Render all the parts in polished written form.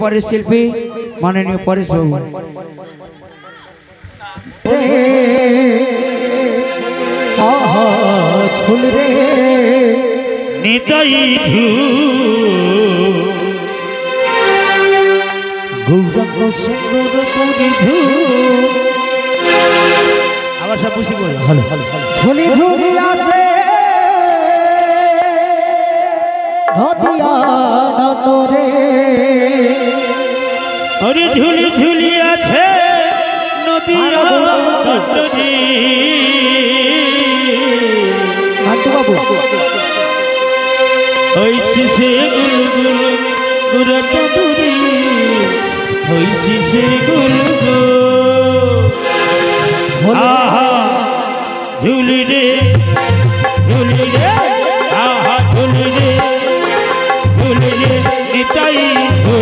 परेश शिल्पी माननीय परेश बाबू झुल रे निताई गौरंग सुंदर कोरी धू आवाज सब बुझी बोल हेलो झुली झुली आसे नदिया नतरे अरे झुली झुली आछे नदिया नतरे आंटी बाबू ओइसी से गुलगुल गुरत दुरी ओइसी से गुलगुल आहा झुली रे आहा झुली रे निताई हो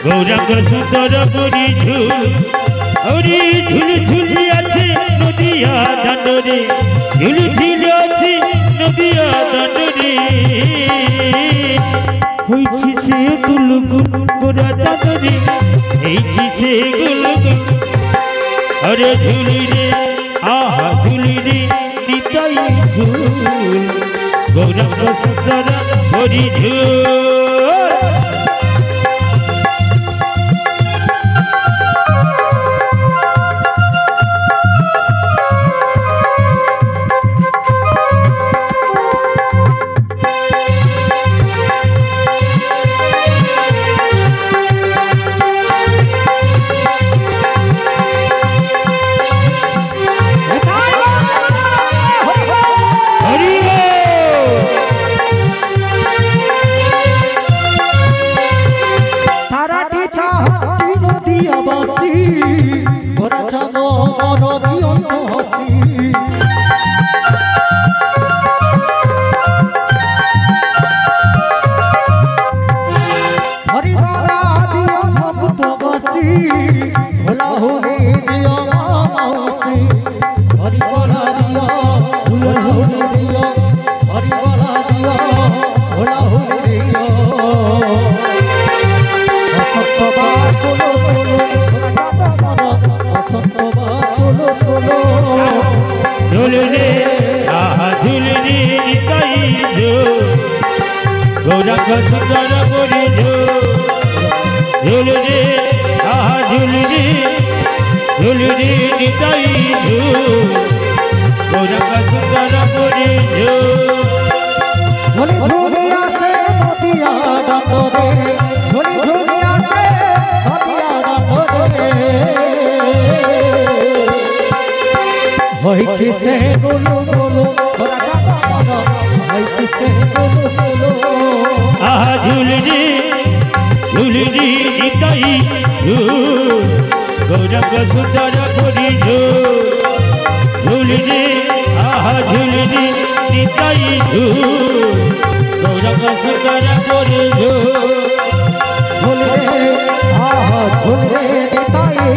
गौरंग सुंदर पुरी झूल औरी झूल झूली आछे नदिया दांडरे झूल झूल आछे नदिया दांडरे होइछि से गुलगुल गोरा चादरे होइछि से गुलगुल अरे झूली रे आहा झूली रे निताई ঝুল গৌরাঙ্গ সুন্দর হরি ঝুল गौरंग सुंदर पुरी झूल रे आहा झूल रे निताई झूल गौरंग सुंदर पुरी झूली झूलिया से नदिया डांडोरे झूली झूलिया से नदिया डांडोरे होइछि से गोलो गोलो ओरा जाता मन होइछि से गोलो गोलो आहा झूल रे निताई झूल गौरंग सुंदर पुरी झूल रे आहा झूल रे निताई झूल गौरंग सुंदर पुरी झूल रे आहा झूल रे निताई